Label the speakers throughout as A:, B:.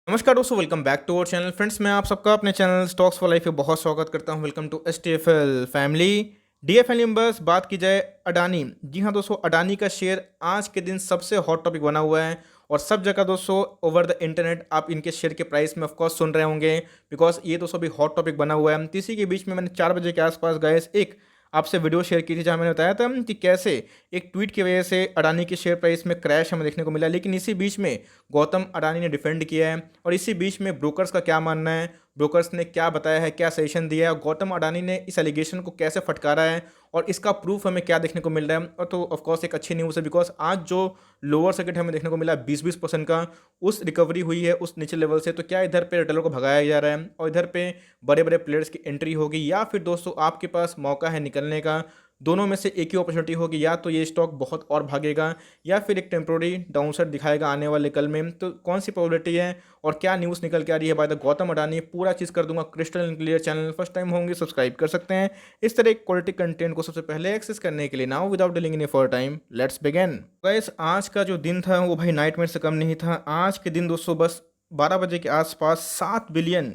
A: नमस्कार दोस्तों, welcome back to our channel. Friends, मैं आप सबका अपने चैनल स्टॉक्स फॉर लाइफ पे बहुत स्वागत करता हूं। Welcome to STFL family. DFL members, बात की जाए अडानी। जी हां दोस्तों, अडानी का शेयर आज के दिन सबसे हॉट टॉपिक बना हुआ है और सब जगह दोस्तों ओवर द इंटरनेट आप इनके शेयर के प्राइस में ऑफकोर्स सुन रहे होंगे, बिकॉज ये दोस्तों अभी हॉट टॉपिक बना हुआ है। इसी के बीच में मैंने 4 बजे के आसपास गाइस एक आपसे वीडियो शेयर की थी, जहां मैंने बताया था कि कैसे एक ट्वीट की वजह से अडानी के शेयर प्राइस में क्रैश हमें देखने को मिला। लेकिन इसी बीच में गौतम अडानी ने डिफेंड किया है और इसी बीच में ब्रोकर्स का क्या मानना है, ब्रोकर्स ने क्या बताया है, क्या सजेशन दिया है और गौतम अडानी ने इस एलिगेशन को कैसे फटकारा है और इसका प्रूफ हमें क्या देखने को मिल रहा है। और तो ऑफकोर्स एक अच्छी न्यूज़ है, बिकॉज आज जो लोअर सर्किट हमें देखने को मिला 20% का, उस रिकवरी हुई है उस नीचे लेवल से। तो क्या इधर पे रिटेलर को भगाया जा रहा है और इधर पे बड़े बड़े प्लेयर्स की एंट्री होगी, या फिर दोस्तों आपके पास मौका है निकलने का। दोनों में से एक ही अपॉर्चुनिटी होगी, या तो ये स्टॉक बहुत और भागेगा या फिर एक टेम्प्रोरी डाउनसाइड दिखाएगा आने वाले कल में। तो कौन सी प्रोबेबिलिटी है और क्या न्यूज़ निकल के आ रही है बाय द गौतम अडानी, पूरा चीज़ कर दूंगा crystal and clear. Channel first time होंगे सब्सक्राइब कर सकते हैं इस तरह क्वालिटी कंटेंट को सबसे पहले एक्सेस करने के लिए। Now without dealing any for time, let's begin. Guys, आज का जो दिन था वो भाई नाइटमेयर से कम नहीं था। आज के दिन दोस्तों बस 12 बजे के आसपास $7 बिलियन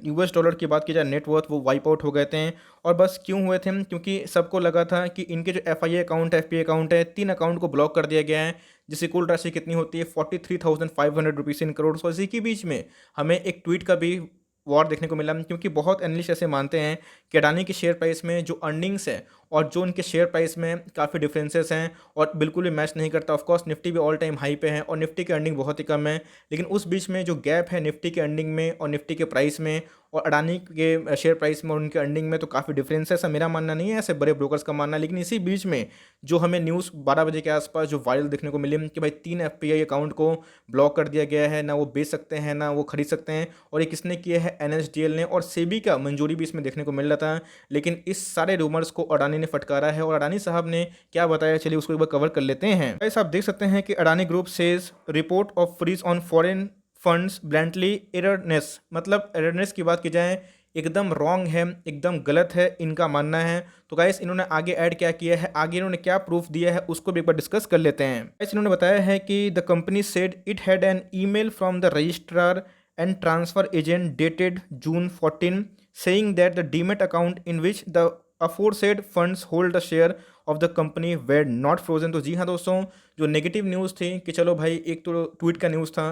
A: की बात की जाए नेटवर्थ, वो वाइप आउट हो गए थे। और बस क्यों हुए थे? क्योंकि सबको लगा था कि इनके जो एफआईए अकाउंट है, एफपीए अकाउंट है, 3 अकाउंट को ब्लॉक कर दिया गया है, जिसकी कुल राशि कितनी होती है 43,500 रुपीज़ इन करोड़। सो इसी के बीच में हमें एक ट्वीट का भी वॉर देखने को मिला, क्योंकि बहुत एनालिस्ट ऐसे मानते हैं कि अडानी के शेयर प्राइस में जो अर्निंग्स है और जो उनके शेयर प्राइस में काफ़ी डिफरेंसेस हैं और बिल्कुल भी मैच नहीं करता। ऑफकोर्स निफ्टी भी ऑल टाइम हाई पे है और निफ्टी की अर्निंग बहुत ही कम है, लेकिन उस बीच में जो गैप है निफ्टी के अर्निंग में और निफ्टी के प्राइस में और अडानी के शेयर प्राइस में और उनके अर्निंग में तो काफ़ी डिफरेंस है। ऐसा मेरा मानना नहीं है, ऐसे बड़े ब्रोकर्स का मानना है। लेकिन इसी बीच में जो हमें न्यूज़ 12 बजे के आसपास जो वायरल देखने को मिली कि भाई 3 एफपीआई अकाउंट को ब्लॉक कर दिया गया है, ना वो बेच सकते हैं ना वो खरीद सकते हैं। और ये किसने किया है? एनएसडीएल ने, और सेबी का मंजूरी भी इसमें देखने को मिल रहा था। लेकिन इस सारे रूमर्स को अडानी ने फटकारा है और अडानी साहब ने क्या बताया, चलिए उसको एक बार कवर कर लेते हैं। गाइस, आप देख सकते हैं कि Adani group says report of freeze on foreign funds blatantly erroneous. मतलब एररनेस की बात की जाए एकदम रॉन्ग है, एकदम गलत है इनका मानना है। तो गाइस, इन्होंने आगे ऐड क्या किया है, आगे इन्होंने क्या प्रूफ दिया है, उसको भी एक बार डिस्कस कर लेते हैं। गाइस, इन्होंने बताया है कि the company said it had an email from the registrar and transfer agent dated June 14 saying that the demat account in which the aforesaid funds hold the share of the company were not frozen। तो जी हाँ दोस्तों, जो negative news थी कि चलो भाई, एक तो ट्वीट का न्यूज़ था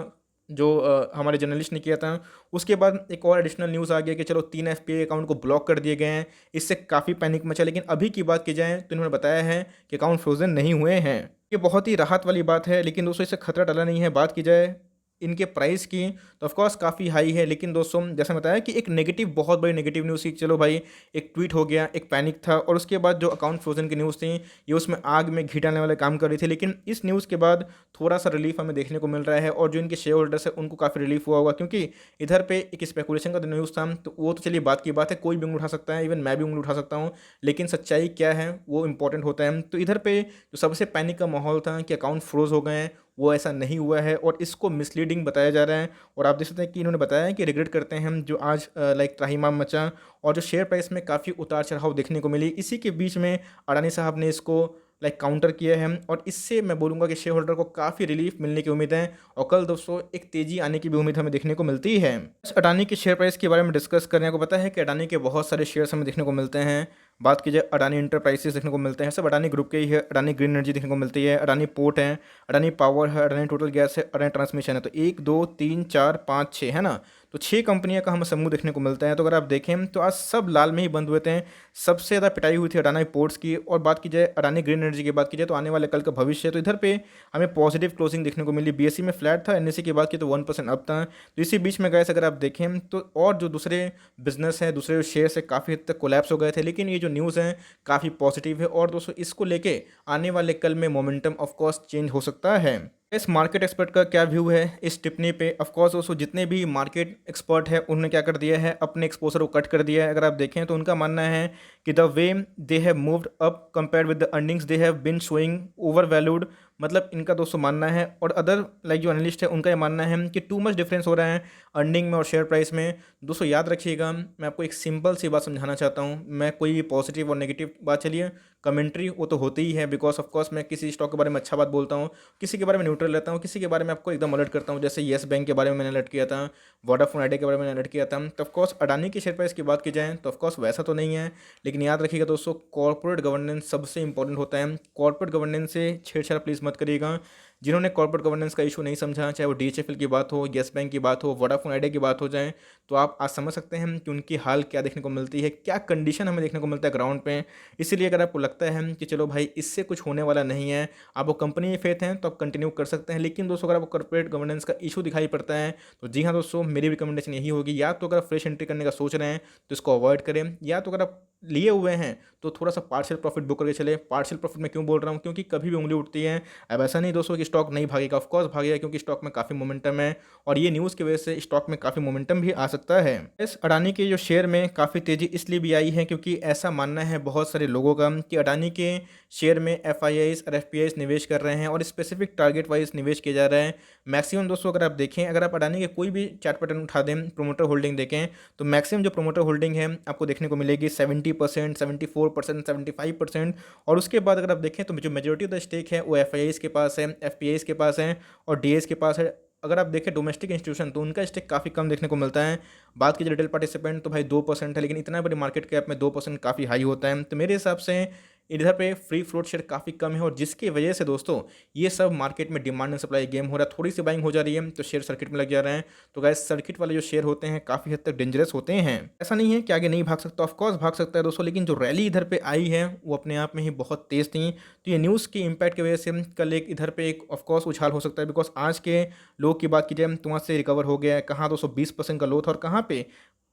A: जो हमारे जर्नलिस्ट ने किया था, उसके बाद एक और एडिशनल न्यूज़ आ गया कि चलो 3 एफपीआई अकाउंट को ब्लॉक कर दिए गए हैं। इससे काफ़ी पैनिक मचा। लेकिन अभी की बात की जाए तो इन्होंने बताया है कि अकाउंट फ्रोजन नहीं हुए हैं। ये बहुत ही राहत वाली बात है। लेकिन दोस्तों, इससे खतरा टला नहीं है। बात की जाए इनके प्राइस की तो ऑफकोर्स काफ़ी हाई है। लेकिन दोस्तों, जैसे बताया कि एक नेगेटिव, बहुत बड़ी नेगेटिव न्यूज़ थी। चलो भाई, एक ट्वीट हो गया, एक पैनिक था, और उसके बाद जो अकाउंट फ्रोजन की न्यूज़ थी ये उसमें आग में घी डालने वाले काम कर रही थी। लेकिन इस न्यूज़ के बाद थोड़ा सा रिलीफ हमें देखने को मिल रहा है और जो इनके शेयर होल्डर्स है उनको काफ़ी रिलीफ हुआ होगा, क्योंकि इधर पे एक स्पेकुलेशन का न्यूज़ था। तो वो तो चलिए बात की बात है, कोई भी उंगली उठा सकता है, इवन मैं भी उंगली उठा सकता हूँ, लेकिन सच्चाई क्या है वो इंपॉर्टेंट होता है। तो इधर पे जो सबसे पैनिक का माहौल था कि अकाउंट फ्रोज हो गए हैं, वो ऐसा नहीं हुआ है और इसको मिसलीडिंग बताया जा रहा है। और आप देख सकते हैं कि इन्होंने बताया है कि रिग्रेट करते हैं हम जो आज लाइक त्राहिमाम मचा और जो शेयर प्राइस में काफ़ी उतार चढ़ाव देखने को मिली। इसी के बीच में अडानी साहब ने इसको लाइक काउंटर किया है और इससे मैं बोलूँगा कि शेयर होल्डर को काफ़ी रिलीफ मिलने की उम्मीद है और कल दोस्तों एक तेज़ी आने की भी उम्मीद हमें देखने को मिलती है। इस अडानी के शेयर प्राइस के बारे में डिस्कस करने को पता है कि अडानी के बहुत सारे शेयर्स हमें देखने को मिलते हैं। बात की जाए अडानी इंटरप्राइजेस देखने को मिलते हैं, सब अडानी ग्रुप के ही है। अडानी ग्रीन एनर्जी देखने को मिलती है, अडानी पोर्ट है, अडानी पावर है, अडानी टोटल गैस है, अडानी ट्रांसमिशन है। तो 1 2 3 4 5 6 है ना, तो 6 कंपनियों का हमें समूह देखने को मिलता है। तो अगर आप देखें तो आज सब लाल में ही बंद हुए थे। सबसे ज़्यादा पिटाई हुई थी अडानी पोर्ट्स की। और बात की जाए अडानी ग्रीन एनर्जी की बात की जाए तो आने वाले कल का भविष्य है, तो इधर पे हमें पॉजिटिव क्लोजिंग देखने को मिली। बीएसई में फ्लैट था, एनएसई की बात की तो 1% अप था। तो इसी बीच में गए अगर आप देखें तो और जो दूसरे बिजनेस हैं, दूसरे शेयर से काफ़ी हद तक कोलैप्स हो गए थे। लेकिन ये जो न्यूज़ है काफ़ी पॉजिटिव है और दोस्तों इसको लेके आने वाले कल में मोमेंटम ऑफ कोर्स चेंज हो सकता है। इस मार्केट एक्सपर्ट का क्या व्यू है इस टिप्पणी पे? ऑफ कोर्स दोस्तों, जितने भी मार्केट एक्सपर्ट है उन्होंने क्या कर दिया है, अपने एक्सपोजर को कट कर दिया है। अगर आप देखें तो उनका मानना है कि the way they have moved up compare with the earnings they have been showing overvalued मतलब इनका दोस्तों मानना है, और अदर लाइक जो एनालिस्ट है उनका ये मानना है कि टू मच डिफरेंस हो रहा है अर्निंग में और शेयर प्राइस में। दोस्तों याद रखिएगा, मैं आपको एक सिंपल सी बात समझाना चाहता हूँ। मैं कोई भी पॉजिटिव और नेगेटिव बात, चलिए कमेंट्री वो तो होती ही है, बिकॉज ऑफ कोर्स मैं किसी स्टॉक के बारे में अच्छा बात बोलता हूँ, किसी के बारे में न्यूट्रल रहता हूँ, किसी के बारे में आपको एकदम अलर्ट करता हूँ। जैसे येस बैंक के बारे में मैंने अलर्ट किया था, वोडाफोन आइडिया के बारे में मैंने अलर्ट किया था। तो ऑफकोर्स अडानी की शेयर प्राइस की बात की जाए तो ऑफकोर्स वैसा तो नहीं है, लेकिन याद रखिएगा दोस्तों, कॉर्पोरेट गवर्नेंस सबसे इंपॉर्टेंट होता है। कॉर्पोरेट गवर्नेंस से छेड़छाड़ प्लीज़ मत करिएगा। जिन्होंने कॉर्पोरेट गवर्नेंस का इशू नहीं समझा, चाहे वो डीएचएफएल की बात हो, येस बैंक की बात हो, वोडाफोन आइडिया की बात हो जाए, तो आप आज समझ सकते हैं कि उनकी हाल क्या देखने को मिलती है, क्या कंडीशन हमें देखने को मिलता है ग्राउंड पे। इसीलिए अगर आपको लगता है कि चलो भाई इससे कुछ होने वाला नहीं है, आप वो कंपनी में फेथ हैं, तो आप कंटिन्यू कर सकते हैं। लेकिन दोस्तों अगर आपको कॉर्पोरेट गवर्नेंस का इशू दिखाई पड़ता है, तो जी हाँ दोस्तों, मेरी रिकमेंडेशन यही होगी, या तो अगर आप फ्रेश एंट्री करने का सोच रहे हैं तो इसको अवॉइड करें, या तो अगर आप लिए हुए हैं तो थोड़ा सा पार्शियल प्रॉफिट बुक करके चले। पार्शियल प्रॉफिट मैं क्यों बोल रहा हूँ, क्योंकि कभी भी उंगली उठती है। अब ऐसा नहीं दोस्तों कि स्टॉक नहीं भागेगा, ऑफकोर्स भागेगा, क्योंकि स्टॉक में काफ़ी मोमेंटम है, और ये न्यूज़ की वजह से स्टॉक में काफ़ी मोमेंटम भी आ सकता है। इस अडानी के जो शेयर में काफ़ी तेज़ी इसलिए भी आई है क्योंकि ऐसा मानना है बहुत सारे लोगों का कि अडानी के शेयर में एफआईआईज और एफपीआईज निवेश कर रहे हैं, और स्पेसिफिक टारगेट वाइज निवेश किया जा रहा है। मैक्सिमम दोस्तों अगर आप देखें, अगर आप अडानी के कोई भी चार्ट पैटर्न उठा दें, प्रोमोटर होल्डिंग देखें, तो मैक्सिमम जो प्रोमोटर होल्डिंग है आपको देखने को मिलेगी 70%, 74%, 75%। और उसके बाद अगर आप देखें तो जो मेजोरिटी ऑफ द स्टेक है वो एफआईआईज के पास है, एफपीआईज के पास है, और डीएस के पास है। अगर आप देखें डोमेस्टिक इंस्टीट्यूशन, तो उनका स्टेक काफ़ी कम देखने को मिलता है। बात की रिटेल पार्टिसिपेंट तो भाई 2% है, लेकिन इतना बड़ी मार्केट कैप में 2% काफ़ी हाई होता है। तो मेरे हिसाब से इधर पे फ्री फ्लोट शेयर काफ़ी कम है, और जिसकी वजह से दोस्तों ये सब मार्केट में डिमांड एंड सप्लाई गेम हो रहा है। थोड़ी सी बाइंग हो जा रही है तो शेयर सर्किट में लग जा रहे हैं। तो गाइस सर्किट वाले जो शेयर होते हैं काफ़ी हद तक डेंजरस होते हैं। ऐसा नहीं है कि आगे नहीं भाग सकता, ऑफकोर्स भाग सकता है दोस्तों, लेकिन जो रैली इधर पे आई है वो अपने आप में ही बहुत तेज़ थी। तो ये न्यूज़ की इम्पैक्ट की वजह से कल एक इधर पे एक ऑफकोर्स उछाल हो सकता है, बिकॉज आज के लोग की बात की जाए तो वहाँ से रिकवर हो गया है। कहाँ 220% का लो था, और कहाँ पे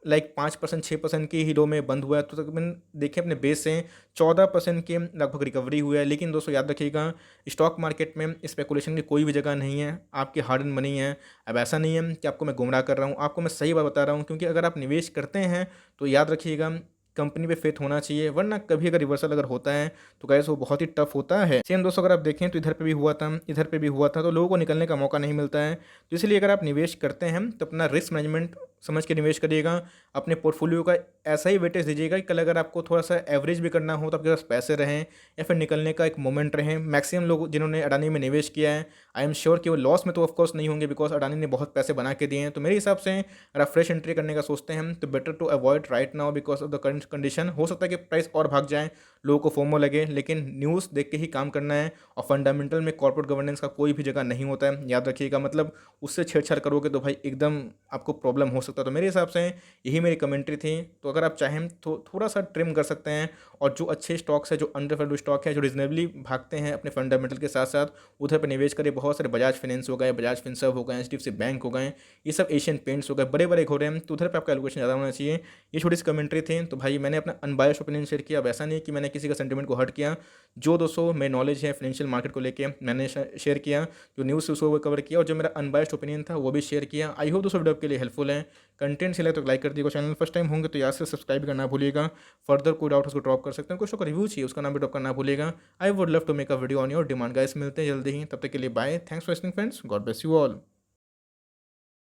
A: लाइक 5% 6% की ही लो में बंद हुआ है। तो तकरीबन देखें अपने बेस से 14% के लगभग रिकवरी हुआ है। लेकिन दोस्तों याद रखिएगा, स्टॉक मार्केट में स्पेकुलेशन की कोई भी जगह नहीं है, आपकी हार्ड एंड मनी है। अब ऐसा नहीं है कि आपको मैं गुमराह कर रहा हूँ, आपको मैं सही बात बता रहा हूँ, क्योंकि अगर आप निवेश करते हैं तो याद रखिएगा कंपनी पे फेथ होना चाहिए, वरना कभी अगर रिवर्सल अगर होता है तो गैस वो बहुत ही टफ होता है। सेम दोस्तों अगर आप देखें तो इधर पे भी हुआ था, इधर पे भी हुआ था, तो लोगों को निकलने का मौका नहीं मिलता है। तो इसलिए अगर आप निवेश करते हैं तो अपना रिस्क मैनेजमेंट समझ के निवेश करिएगा। अपने पोर्टफोलियो का ऐसा ही वेटेज दीजिएगा कि कल अगर आपको थोड़ा सा एवरेज भी करना हो तो आपके पास पैसे रहें, या फिर निकलने का एक मोमेंट रहे। मैक्सिमम लोग जिन्होंने अडानी में निवेश किया है, आई एम श्योर कि वो लॉस में तो ऑफकोर्स नहीं होंगे, बिकॉज अडानी ने बहुत पैसे बना के दिए हैं। तो मेरे हिसाब से अगर आप फ्रेश एंट्री करने का सोचते हैं तो better to avoid right now, because of the current condition. हो सकता है कि प्राइस और भाग जाए, लोगों को फोमो लगे, लेकिन न्यूज़ देख के ही काम करना है। और फंडामेंटल में कॉर्पोरेट गवर्नेंस का कोई भी जगह नहीं होता है, याद रखिएगा। मतलब उससे छेड़छाड़ करोगे तो भाई एकदम आपको प्रॉब्लम हो सकता है। तो मेरे हिसाब से यही मेरी कमेंट्री थी। तो अगर आप चाहें तो थोड़ा सा ट्रिम कर सकते हैं, और जो अच्छे स्टॉक्स है, जो अंडर वैल्यू स्टॉक है, जो रिजनेबली भागते हैं अपने फंडामेंटल के साथ साथ, उधर पर निवेश करें। बहुत सारे बजाज फाइनेंस हो गए, बजाज फिनसर्व हो गए, एचडीएफसी बैंक हो गए, ये सब एशियन पेंट्स हो गए, बड़े बड़े हो रहे हैं, तो उधर पर आपका एलोकेशन ज़्यादा होना चाहिए। ये छोटी सी कमेंट्री थी। तो भाई मैंने अपना अनबायस्ड ओपिनियन शेयर किया। अब ऐसा नहीं कि मैंने किसी का सेंटिमेंट को हर्ट किया। जो दोस्तों मेरी नॉलेज है फाइनेंशियल मार्केट को लेके मैंने शेयर किया, जो न्यूज़ उसको कवर किया, और जो मेरा अनबायस्ड ओपिनियन था वो भी शेयर किया। आई होप दोस्तों वीडियो आपके लिए हेल्पफुल है। कंटेंट से लगे तो लाइक कर दीजिएगा, चैनल फर्स्ट टाइम होंगे तो याद से सब्सक्राइब करना भूलिएगा। फर्दर कोई डाउट उसको ड्रॉप कर सकते हैं, कुछ का रिव्यू चाहिए उसका नाम भी ड्रॉप करना भूलिएगा। I would love to make a video on your demand. Guys मिलते हैं जल्दी ही, तब तक के लिए bye. Thanks for listening friends, God bless you all.